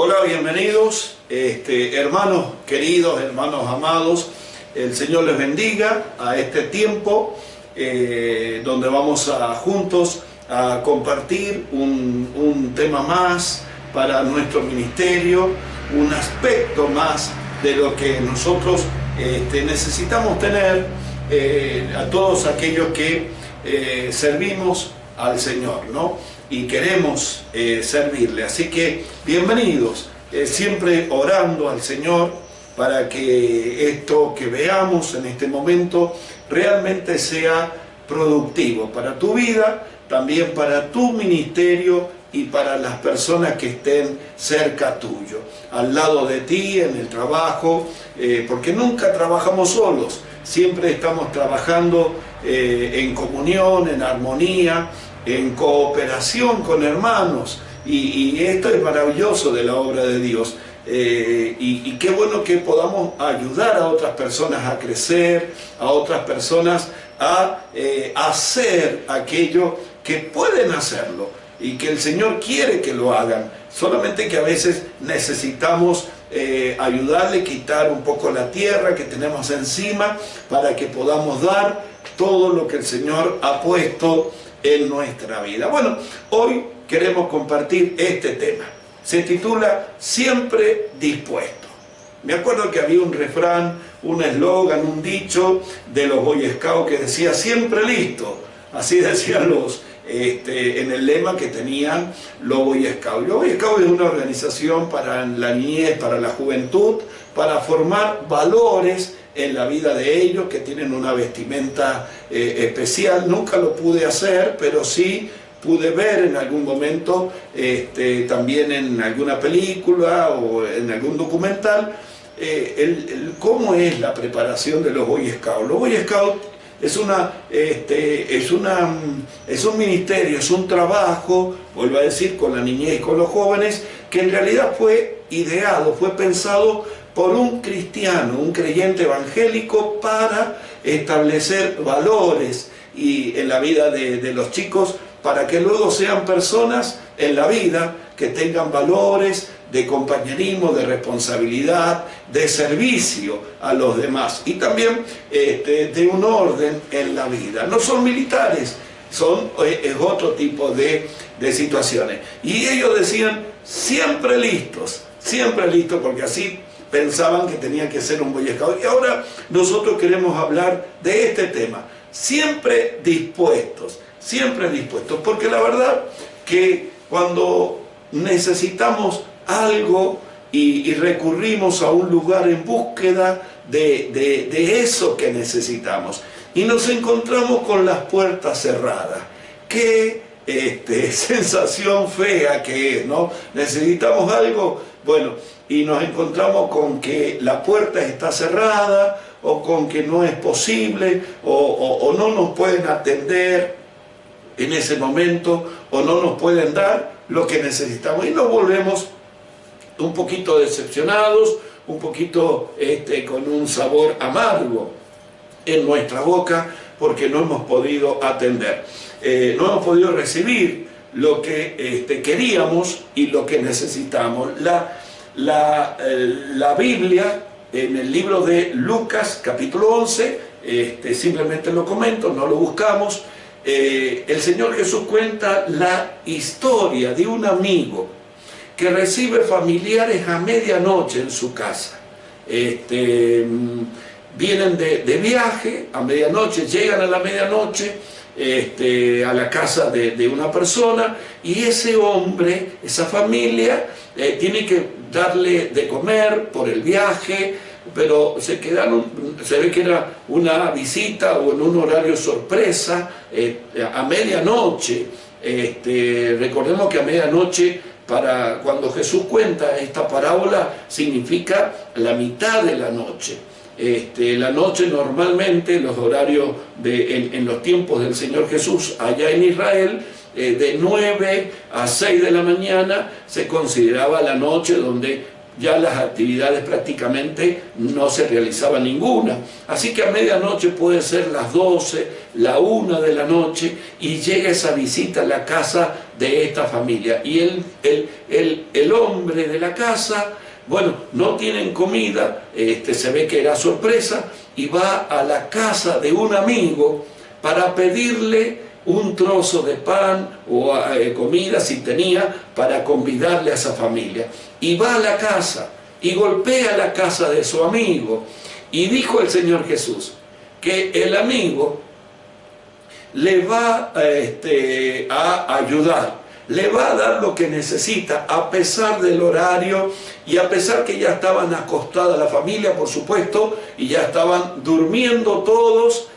Hola, bienvenidos, hermanos queridos, hermanos amados. El Señor les bendiga a este tiempo donde vamos juntos a compartir un tema más para nuestro ministerio, un aspecto más de lo que nosotros necesitamos tener a todos aquellos que servimos al Señor, ¿no? Y queremos servirle. Así que bienvenidos, siempre orando al Señor para que esto que veamos en este momento realmente sea productivo para tu vida, también para tu ministerio y para las personas que estén cerca tuyo, al lado de ti, en el trabajo, porque nunca trabajamos solos, siempre estamos trabajando en comunión, en armonía, en cooperación con hermanos, y esto es maravilloso de la obra de Dios. Y qué bueno que podamos ayudar a otras personas a crecer, a otras personas a hacer aquello que pueden hacerlo y que el Señor quiere que lo hagan, solamente que a veces necesitamos ayudarle, quitar un poco la tierra que tenemos encima para que podamos dar todo lo que el Señor ha puesto en nuestra vida. Bueno, hoy queremos compartir este tema. Se titula Siempre Dispuesto. Me acuerdo que había un refrán, un eslogan, un dicho de los Boy Scouts que decía siempre listo. Así decían en el lema que tenían los Boy Scouts. Los Boy Scouts es una organización para la niñez, para la juventud, para formar valores en la vida de ellos, que tienen una vestimenta especial. Nunca lo pude hacer, pero sí pude ver en algún momento, también en alguna película o en algún documental, cómo es la preparación de los Boy Scouts. Los Boy Scouts es un ministerio, es un trabajo, vuelvo a decir, con la niñez y con los jóvenes, que en realidad fue ideado, fue pensado por un cristiano, un creyente evangélico, para establecer valores en la vida de los chicos, para que luego sean personas en la vida que tengan valores de compañerismo, de responsabilidad, de servicio a los demás, y también de un orden en la vida. No son militares, es otro tipo de situaciones. Y ellos decían, siempre listos, porque así pensaban que tenía que ser un Boy Scout. Y ahora nosotros queremos hablar de este tema, siempre dispuestos, porque la verdad que cuando necesitamos algo y recurrimos a un lugar en búsqueda de eso que necesitamos, y nos encontramos con las puertas cerradas, qué sensación fea que es, ¿no? Necesitamos algo, bueno, y nos encontramos con que la puerta está cerrada, o con que no es posible, o no nos pueden atender en ese momento, o no nos pueden dar lo que necesitamos, y nos volvemos un poquito decepcionados, un poquito con un sabor amargo en nuestra boca, porque no hemos podido atender, no hemos podido recibir lo que queríamos y lo que necesitamos. La Biblia, en el libro de Lucas, capítulo 11, simplemente lo comento, no lo buscamos. El Señor Jesús cuenta la historia de un amigo que recibe familiares a medianoche en su casa. Vienen de viaje a medianoche, llegan a la medianoche a la casa de una persona, y ese hombre, esa familia, tiene que darle de comer por el viaje, pero se ve que era una visita o en un horario sorpresa, a medianoche. Recordemos que a medianoche, cuando Jesús cuenta esta parábola, significa la mitad de la noche. La noche normalmente, los horarios en los tiempos del Señor Jesús allá en Israel, de 9 a 6 de la mañana se consideraba la noche donde ya las actividades prácticamente no se realizaba ninguna. Así que a medianoche puede ser las 12, la 1 de la noche, y llega esa visita a la casa de esta familia. Y el hombre de la casa, bueno, no tienen comida, se ve que era sorpresa, y va a la casa de un amigo para pedirle un trozo de pan o comida si tenía, para convidarle a esa familia. Y va a la casa y golpea la casa de su amigo. Y dijo el Señor Jesús que el amigo le va a ayudar, le va a dar lo que necesita, a pesar del horario y a pesar que ya estaban acostada la familia, por supuesto, y ya estaban durmiendo todos.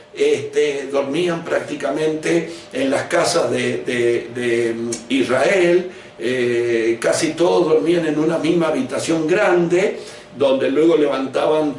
Dormían prácticamente en las casas de Israel, casi todos dormían en una misma habitación grande, donde luego levantaban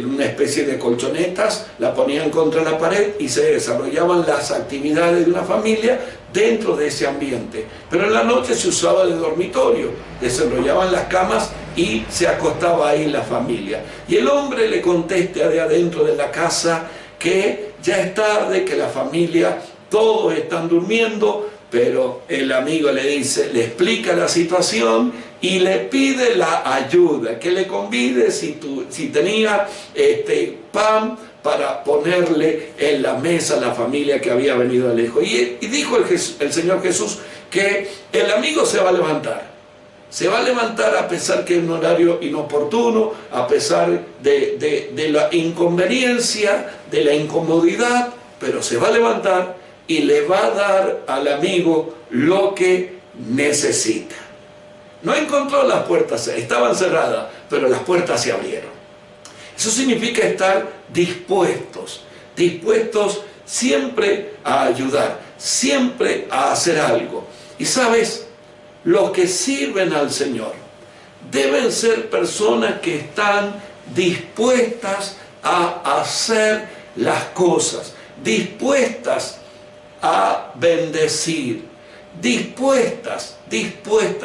una especie de colchonetas, la ponían contra la pared y se desarrollaban las actividades de una familia dentro de ese ambiente. Pero en la noche se usaba de dormitorio, desarrollaban las camas y se acostaba ahí la familia. Y el hombre le contesta de adentro de la casa que ya es tarde, que la familia, todos están durmiendo, pero el amigo le dice, le explica la situación y le pide la ayuda, que le convide si tenía pan para ponerle en la mesa a la familia que había venido de lejos. Y dijo el Señor Jesús que el amigo se va a levantar. Se va a levantar a pesar que es un horario inoportuno, a pesar de la inconveniencia, de la incomodidad, pero se va a levantar y le va a dar al amigo lo que necesita. No encontró las puertas, estaban cerradas, pero las puertas se abrieron. Eso significa estar dispuestos siempre a ayudar, siempre a hacer algo. Y sabes, los que sirven al Señor deben ser personas que están dispuestas a hacer las cosas, dispuestas a bendecir,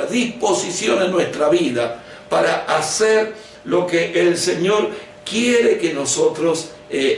disposición en nuestra vida para hacer lo que el Señor quiere que nosotros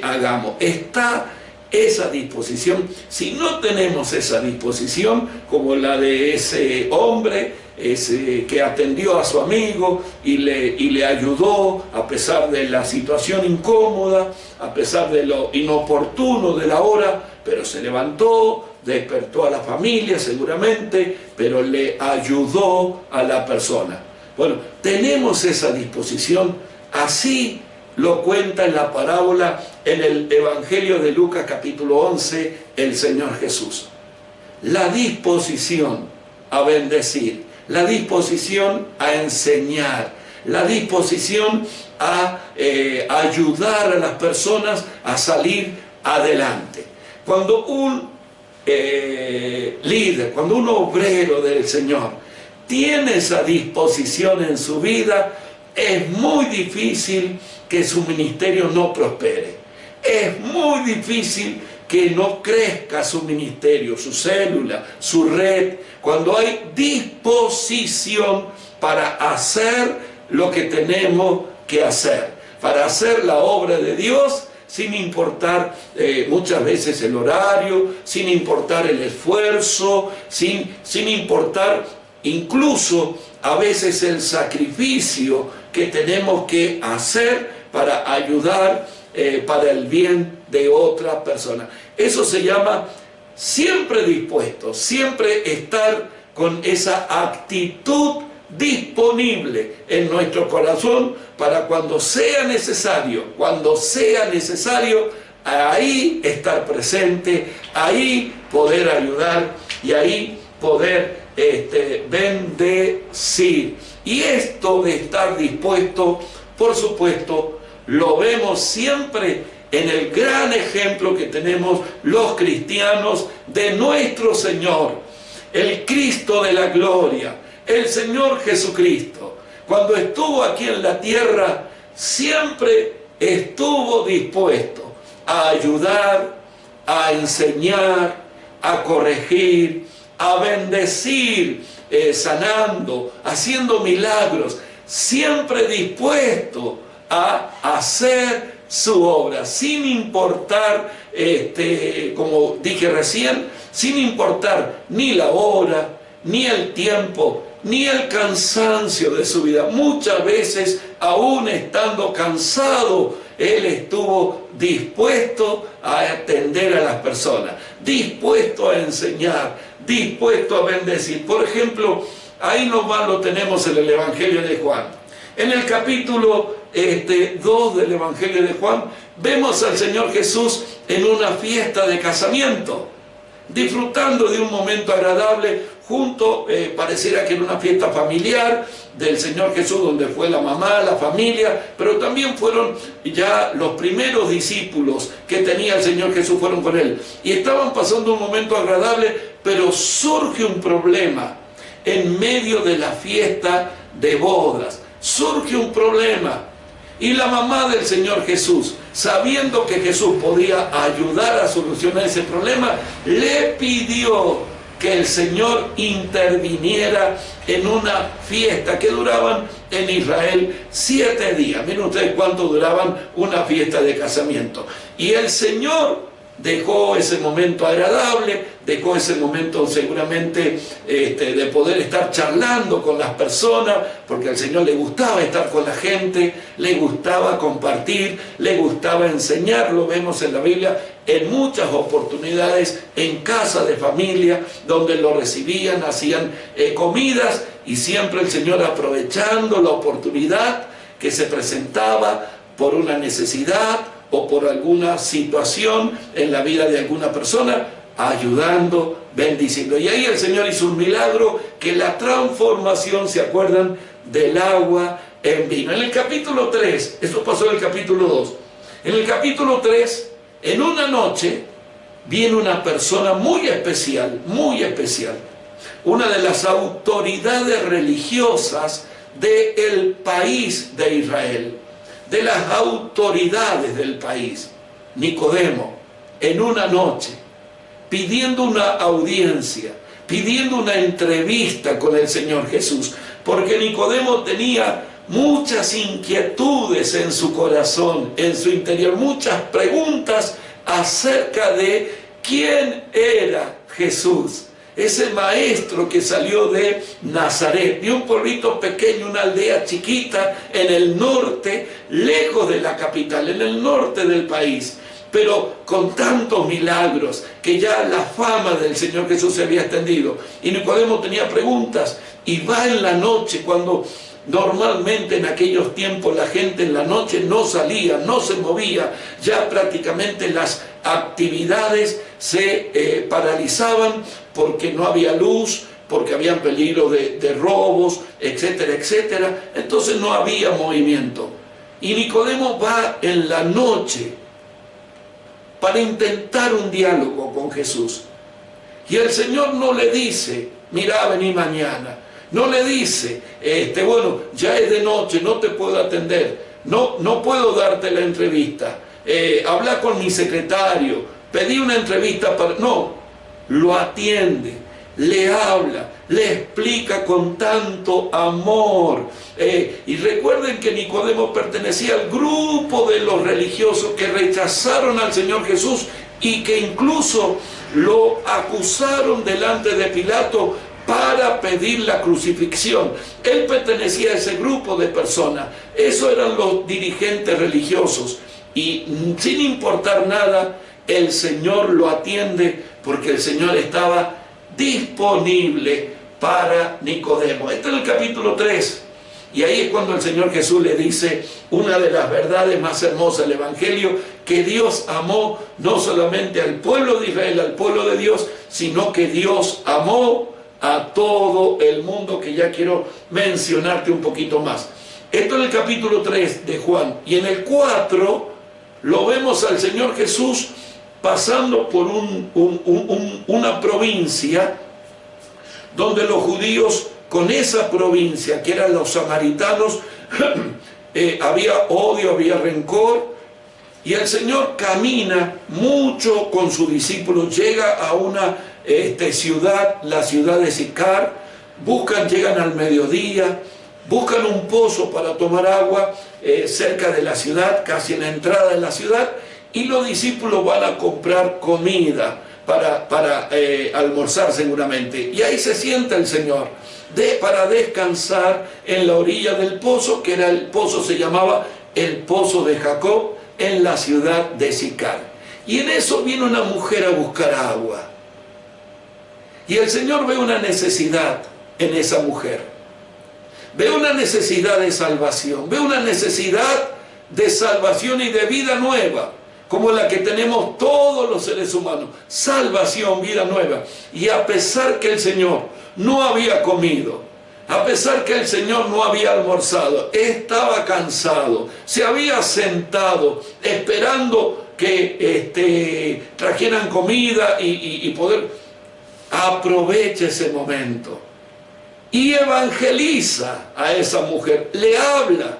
hagamos. Está esa disposición. Si no tenemos esa disposición, como la de ese hombre que atendió a su amigo y le ayudó a pesar de la situación incómoda, a pesar de lo inoportuno de la hora, pero se levantó, despertó a la familia seguramente, pero le ayudó a la persona. Bueno, tenemos esa disposición. Así lo cuenta en la parábola, en el Evangelio de Lucas capítulo 11, el Señor Jesús. La disposición a bendecir, la disposición a enseñar, la disposición a ayudar a las personas a salir adelante. Cuando un líder, cuando un obrero del Señor tiene esa disposición en su vida, es muy difícil que su ministerio no prospere. Es muy difícil que no crezca su ministerio, su célula, su red, cuando hay disposición para hacer lo que tenemos que hacer, para hacer la obra de Dios, sin importar muchas veces el horario, sin importar el esfuerzo, sin importar incluso a veces el sacrificio que tenemos que hacer para ayudar para el bien de otra persona. Eso se llama siempre dispuesto, siempre estar con esa actitud disponible en nuestro corazón para cuando sea necesario, ahí estar presente, ahí poder ayudar y ahí poder bendecir. Y esto de estar dispuesto, por supuesto, lo vemos siempre en el gran ejemplo que tenemos los cristianos de nuestro Señor, el Cristo de la gloria, el Señor Jesucristo. Cuando estuvo aquí en la tierra, siempre estuvo dispuesto a ayudar, a enseñar, a corregir, a bendecir, sanando, haciendo milagros. siempre dispuesto a hacer su obra, sin importar, como dije recién, sin importar ni la hora, ni el tiempo, ni el cansancio de su vida. Muchas veces, aún estando cansado, él estuvo dispuesto a atender a las personas, dispuesto a enseñar, dispuesto a bendecir. Por ejemplo, ahí nomás lo tenemos en el Evangelio de Juan. En el capítulo 2 del Evangelio de Juan, vemos al Señor Jesús en una fiesta de casamiento, disfrutando de un momento agradable junto, pareciera que era una fiesta familiar del Señor Jesús, donde fue la mamá, la familia, pero también fueron ya los primeros discípulos que tenía el Señor Jesús, fueron con él, y estaban pasando un momento agradable, pero surge un problema en medio de la fiesta de bodas. Surge un problema, y la mamá del Señor Jesús, sabiendo que Jesús podía ayudar a solucionar ese problema, le pidió que el Señor interviniera en una fiesta que duraban en Israel 7 días. Miren ustedes cuánto duraban una fiesta de casamiento. Y el Señor dejó ese momento agradable, dejó ese momento seguramente de poder estar charlando con las personas, porque al Señor le gustaba estar con la gente, le gustaba compartir, le gustaba enseñar. Lo vemos en la Biblia en muchas oportunidades, en casa de familia, donde lo recibían, hacían comidas, y siempre el Señor, aprovechando la oportunidad que se presentaba por una necesidad o por alguna situación en la vida de alguna persona, ayudando, bendiciendo. Y ahí el Señor hizo un milagro, que la transformación, ¿se acuerdan?, del agua en vino. En el capítulo 3, esto pasó en el capítulo 2, en el capítulo 3, en una noche, viene una persona muy especial, una de las autoridades religiosas del país de Israel, de las autoridades del país, Nicodemo, en una noche, pidiendo una audiencia, pidiendo una entrevista con el Señor Jesús, porque Nicodemo tenía muchas inquietudes en su corazón, en su interior, muchas preguntas acerca de quién era Jesús, ese maestro que salió de Nazaret, de un pueblito pequeño, una aldea chiquita en el norte, lejos de la capital, en el norte del país, pero con tantos milagros que ya la fama del Señor Jesús se había extendido. Y Nicodemo tenía preguntas, y va en la noche, cuando normalmente en aquellos tiempos la gente en la noche no salía, no se movía, ya prácticamente las actividades se paralizaban, porque no había luz, porque había peligro de robos, etcétera, etcétera. Entonces no había movimiento. Y Nicodemo va en la noche para intentar un diálogo con Jesús. Y el Señor no le dice, mira, vení mañana. No le dice, bueno, ya es de noche, no te puedo atender, no puedo darte la entrevista, habla con mi secretario, pedí una entrevista para... No, lo atiende, le habla, le explica con tanto amor. Y recuerden que Nicodemo pertenecía al grupo de los religiosos que rechazaron al Señor Jesús y que incluso lo acusaron delante de Pilato para pedir la crucifixión. Él pertenecía a ese grupo de personas. Esos eran los dirigentes religiosos. Y sin importar nada, el Señor lo atiende, porque el Señor estaba disponible para Nicodemo. Este es el capítulo 3. Y ahí es cuando el Señor Jesús le dice una de las verdades más hermosas del Evangelio, que Dios amó no solamente al pueblo de Israel, al pueblo de Dios, sino que Dios amó a todo el mundo, que ya quiero mencionarte un poquito más. Esto es el capítulo 3 de Juan. Y en el 4 lo vemos al Señor Jesús pasando por una provincia donde los judíos, con esa provincia que eran los samaritanos, había odio, había rencor. Y el Señor camina mucho con sus discípulos, llega a una ciudad, la ciudad de Sicar, llegan al mediodía, buscan un pozo para tomar agua cerca de la ciudad, casi en la entrada de la ciudad, y los discípulos van a comprar comida para almorzar seguramente. Y ahí se sienta el Señor para descansar en la orilla del pozo, que era el pozo, se llamaba el pozo de Jacob, en la ciudad de Sicar. Y en eso viene una mujer a buscar agua. Y el Señor ve una necesidad en esa mujer. Ve una necesidad de salvación. Ve una necesidad de salvación y de vida nueva, como la que tenemos todos los seres humanos. Salvación, vida nueva. Y a pesar que el Señor no había comido, a pesar que el Señor no había almorzado, estaba cansado, se había sentado esperando que trajeran comida y poder, aprovecha ese momento y evangeliza a esa mujer, le habla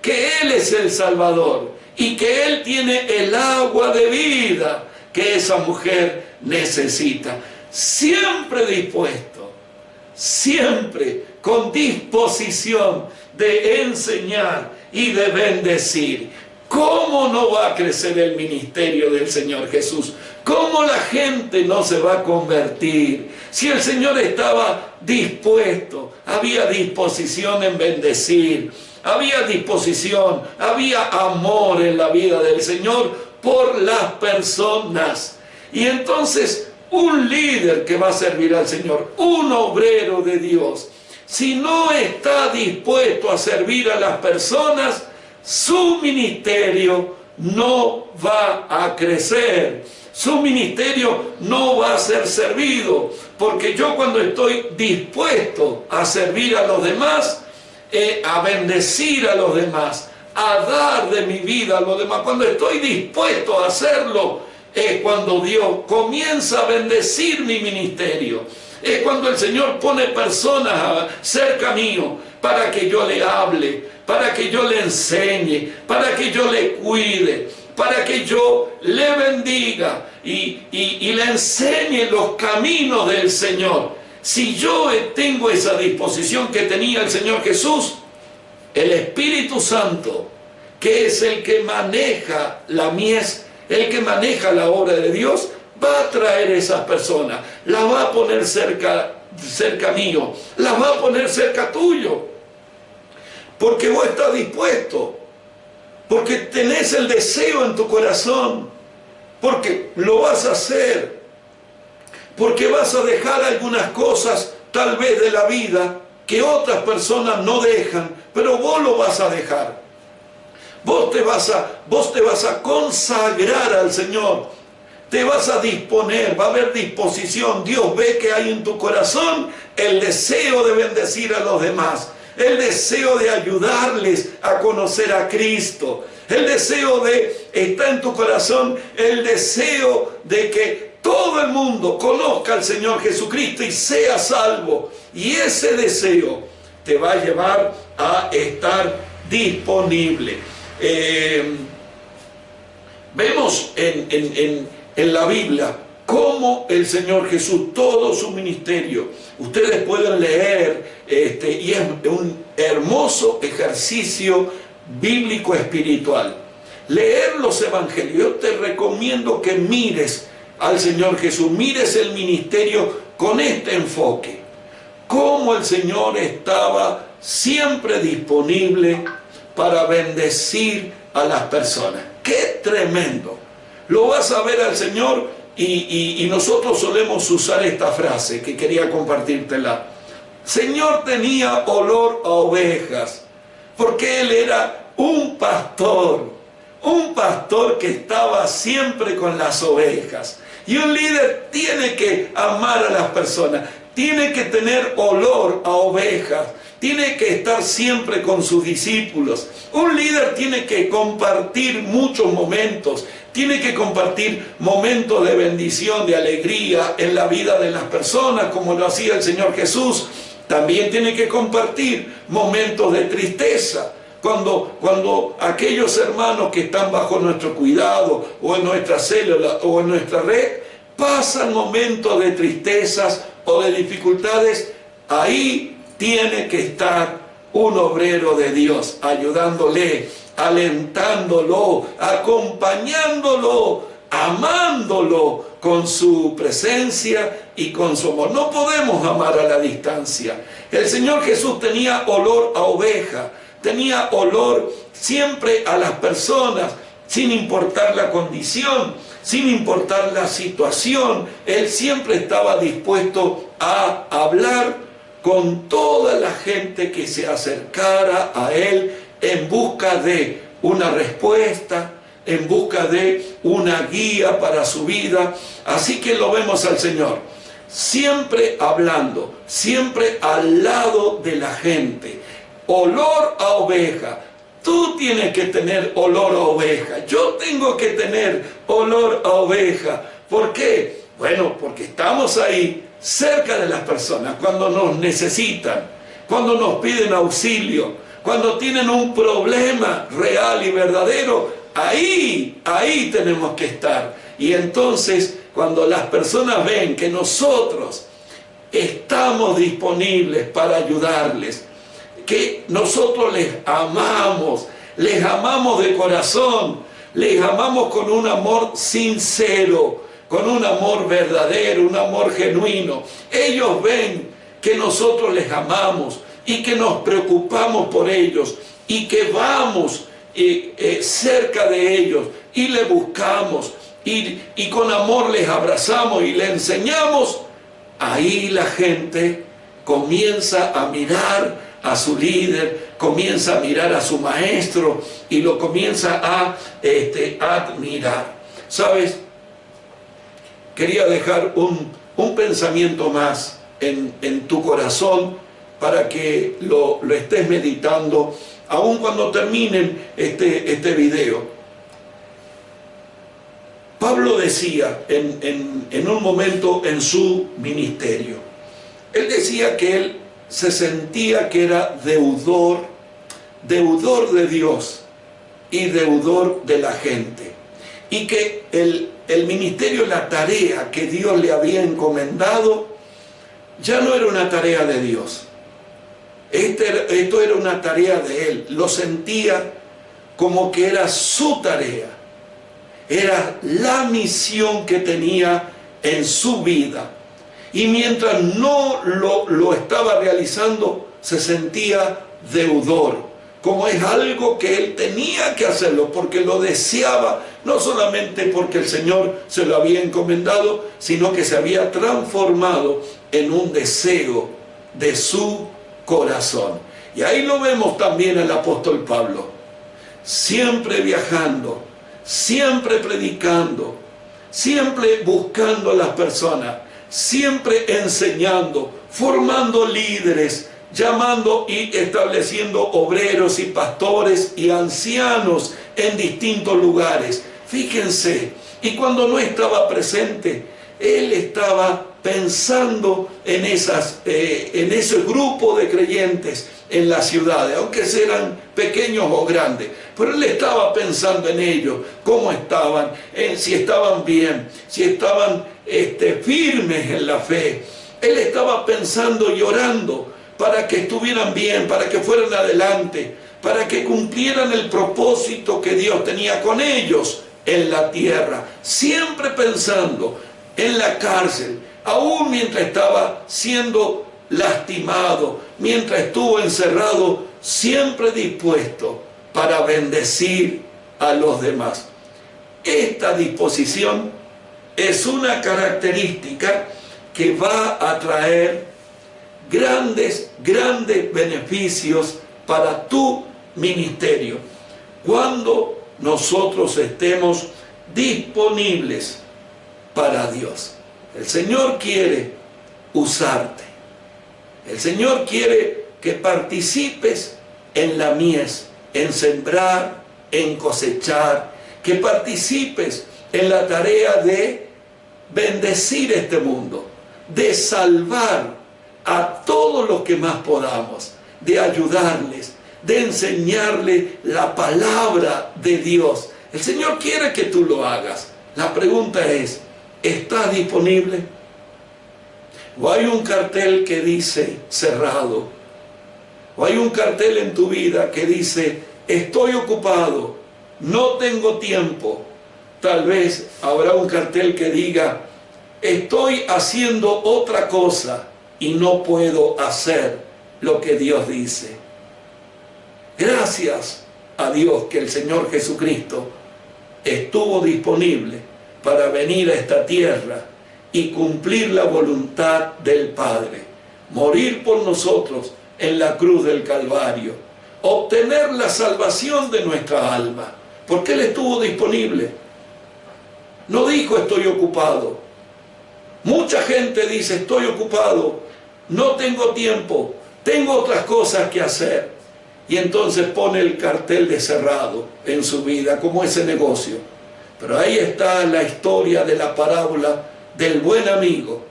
que Él es el Salvador y que Él tiene el agua de vida que esa mujer necesita. Siempre dispuesto, siempre con disposición de enseñar y de bendecir. ¿Cómo no va a crecer el ministerio del Señor Jesús? ¿Cómo la gente no se va a convertir? Si el Señor estaba dispuesto, había disposición en bendecir, había disposición, había amor en la vida del Señor por las personas. Y entonces un líder que va a servir al Señor, un obrero de Dios, si no está dispuesto a servir a las personas, su ministerio no va a crecer, su ministerio no va a ser servido, porque yo cuando estoy dispuesto a servir a los demás, a bendecir a los demás, a dar de mi vida a los demás, cuando estoy dispuesto a hacerlo, es cuando Dios comienza a bendecir mi ministerio. Es cuando el Señor pone personas cerca mío para que yo le hable, para que yo le enseñe, para que yo le cuide, para que yo le bendiga y le enseñe los caminos del Señor. Si yo tengo esa disposición que tenía el Señor Jesús, el Espíritu Santo, que es el que maneja la mies, el que maneja la obra de Dios, va a traer esas personas, las va a poner cerca mío, las va a poner cerca tuyo, porque vos estás dispuesto, porque tenés el deseo en tu corazón, porque lo vas a hacer, porque vas a dejar algunas cosas tal vez de la vida que otras personas no dejan, pero vos lo vas a dejar. Vos te vas a consagrar al Señor. Te vas a disponer, va a haber disposición. Dios ve que hay en tu corazón el deseo de bendecir a los demás, el deseo de ayudarles a conocer a Cristo, el deseo está en tu corazón, el deseo de que todo el mundo conozca al Señor Jesucristo y sea salvo. Y ese deseo te va a llevar a estar disponible. Vemos en la Biblia cómo el Señor Jesús, todo su ministerio, ustedes pueden leer, y es un hermoso ejercicio bíblico espiritual. Leer los evangelios. Yo te recomiendo que mires al Señor Jesús, mires el ministerio con este enfoque. Cómo el Señor estaba siempre disponible para bendecir a las personas. ¡Qué tremendo! Lo vas a ver al Señor y nosotros solemos usar esta frase que quería compartírtela. Señor tenía olor a ovejas, porque Él era un pastor que estaba siempre con las ovejas. Y un líder tiene que amar a las personas, tiene que tener olor a ovejas, tiene que estar siempre con sus discípulos. Un líder tiene que compartir muchos momentos, tiene que compartir momentos de bendición, de alegría en la vida de las personas, como lo hacía el Señor Jesús. También tiene que compartir momentos de tristeza, cuando aquellos hermanos que están bajo nuestro cuidado, o en nuestra célula, o en nuestra red, pasan momentos de tristezas o de dificultades, ahí tiene que estar un obrero de Dios, ayudándole, alentándolo, acompañándolo, amándolo con su presencia y con su amor. No podemos amar a la distancia. El Señor Jesús tenía olor a oveja, tenía olor siempre a las personas, sin importar la condición, sin importar la situación. Él siempre estaba dispuesto a hablar con toda la gente que se acercara a Él en busca de una respuesta, en busca de una guía para su vida. Así que lo vemos al Señor, siempre hablando, siempre al lado de la gente. Olor a oveja. Tú tienes que tener olor a oveja. Yo tengo que tener olor a oveja. ¿Por qué? Bueno, porque estamos ahí cerca de las personas cuando nos necesitan, cuando nos piden auxilio, cuando tienen un problema real y verdadero. Ahí tenemos que estar. Y entonces, cuando las personas ven que nosotros estamos disponibles para ayudarles, que nosotros les amamos de corazón, les amamos con un amor sincero, con un amor verdadero, un amor genuino. Ellos ven que nosotros les amamos y que nos preocupamos por ellos y que vamos cerca de ellos y les buscamos y con amor les abrazamos y les enseñamos. Ahí la gente comienza a mirar a su líder, comienza a mirar a su maestro y lo comienza a admirar. ¿Sabes? Quería dejar un pensamiento más en tu corazón para que lo estés meditando, aun cuando terminen este video. Pablo decía en un momento en su ministerio, él decía que él se sentía que era deudor de Dios y deudor de la gente, y que el ministerio, la tarea que Dios le había encomendado, ya no era una tarea de Dios. Esto era una tarea de él. Lo sentía como que era su tarea, era la misión que tenía en su vida. Y mientras no lo estaba realizando, se sentía deudor, como es algo que él tenía que hacerlo, porque lo deseaba, no solamente porque el Señor se lo había encomendado, sino que se había transformado en un deseo de su corazón. Y ahí lo vemos también el apóstol Pablo, siempre viajando, siempre predicando, siempre buscando a las personas, siempre enseñando, formando líderes, llamando y estableciendo obreros y pastores y ancianos en distintos lugares. Fíjense, y cuando no estaba presente, él estaba pensando en ese grupo de creyentes en las ciudades, aunque sean pequeños o grandes, pero él estaba pensando en ellos, cómo estaban, si estaban bien, si estaban firmes en la fe. Él estaba pensando y orando para que estuvieran bien, para que fueran adelante, para que cumplieran el propósito que Dios tenía con ellos en la tierra, siempre pensando en la cárcel, aún mientras estaba siendo lastimado, mientras estuvo encerrado, siempre dispuesto para bendecir a los demás. Esta disposición es una característica que va a traer grandes beneficios para tu ministerio, cuando nosotros estemos disponibles para Dios. El Señor quiere usarte. El Señor quiere que participes en la mies, en sembrar, en cosechar, que participes en la tarea de bendecir este mundo, de salvar a todos los que más podamos, de ayudarles, de enseñarles la palabra de Dios. El Señor quiere que tú lo hagas. La pregunta es, ¿estás disponible? ¿O hay un cartel que dice cerrado? o hay un cartel en tu vida que dice, estoy ocupado, no tengo tiempo. Tal vez habrá un cartel que diga, estoy haciendo otra cosa y no puedo hacer lo que Dios dice. Gracias a Dios que el Señor Jesucristo estuvo disponible para venir a esta tierra y cumplir la voluntad del Padre, morir por nosotros en la cruz del Calvario, obtener la salvación de nuestra alma, porque Él estuvo disponible. No dijo estoy ocupado. Mucha gente dice estoy ocupado, no tengo tiempo, tengo otras cosas que hacer. Y entonces pone el cartel de cerrado en su vida, como ese negocio. Pero ahí está la historia de la parábola del buen amigo,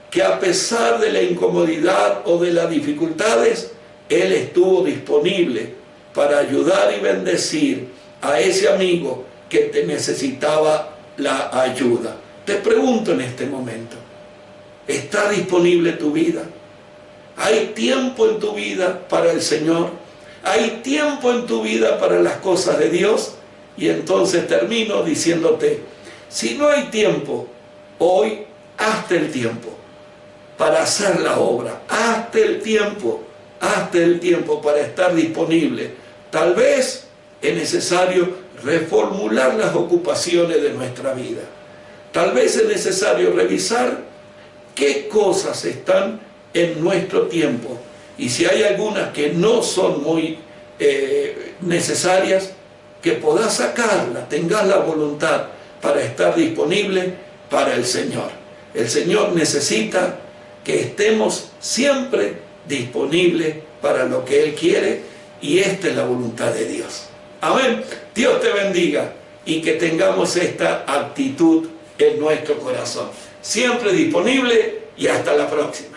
que a pesar de la incomodidad o de las dificultades, él estuvo disponible para ayudar y bendecir a ese amigo que te necesitaba la ayuda. Te pregunto en este momento, ¿está disponible tu vida? ¿Hay tiempo en tu vida para el Señor? ¿Hay tiempo en tu vida para las cosas de Dios? Y entonces termino diciéndote, si no hay tiempo, hoy hazte el tiempo para hacer la obra. Hazte el tiempo para estar disponible. Tal vez es necesario reformular las ocupaciones de nuestra vida. Tal vez es necesario revisar qué cosas están en nuestro tiempo. Y si hay algunas que no son muy necesarias, que podás sacarlas, tengas la voluntad para estar disponible para el Señor. El Señor necesita que estemos siempre disponibles para lo que Él quiere, y esta es la voluntad de Dios. Amén. Dios te bendiga y que tengamos esta actitud en nuestro corazón. Siempre disponible, y hasta la próxima.